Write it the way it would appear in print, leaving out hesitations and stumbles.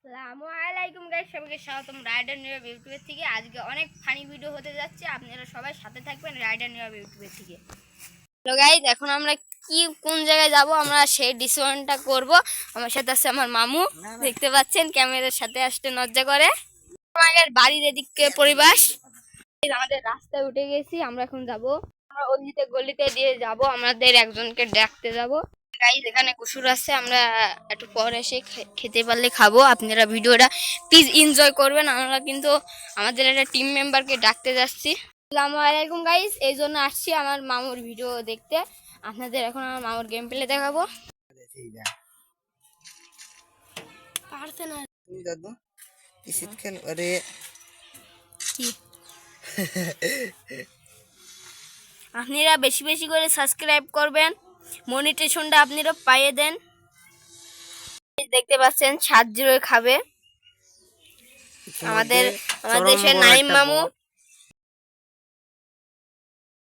আসসালামু আলাইকুম গাইস, সবাইকে স্বাগতম রাইডার নিউব ইউটিউবের থেকে। আজকে অনেক ফানি ভিডিও হতে যাচ্ছে, আপনারা সবাই সাথে থাকবেন রাইডার নিউব ইউটিউবের থেকে। হ্যালো গাইস, এখন আমরা কোন জায়গায় যাব আমরা সেই ডিসিশনটা করব। আমার সাথে আছে আমার মামু, দেখতে পাচ্ছেন ক্যামেরার সাথে আসতে লজ্জা করে। আমাদের বাড়ির এদিকে পরিবেশ, আমাদের রাস্তায় উঠে গেছি। আমরা এখন যাব, আমরা অলিতে গলিতে দিয়ে যাব, আমাদের একজনকে ডাকতে যাব। গাইস এখানে কুসুর আছে, আমরা একটু পর এসে খেতে পারলে খাবো। আপনারা ভিডিওটা প্লিজ এনজয় করবেন। আমরা কিন্তু আমাদের একটা টিম মেম্বারকে ডাকতে যাচ্ছি। আসসালামু আলাইকুম গাইস, এই জন্য আসছি আমার মামুর ভিডিও দেখতে। আপনাদের এখন আমার মামুর গেম প্লে দেখাবো। পারছে না তুমি দাদু কি শীতকাল আরে কি আপনারা বেশি বেশি করে সাবস্ক্রাইব করবেন, মনিটেশনটা আপনারা পাইয়ে দেন। দেখতে পাচ্ছেন 7-0 খাবে আমাদের দেশের নাইম মামু।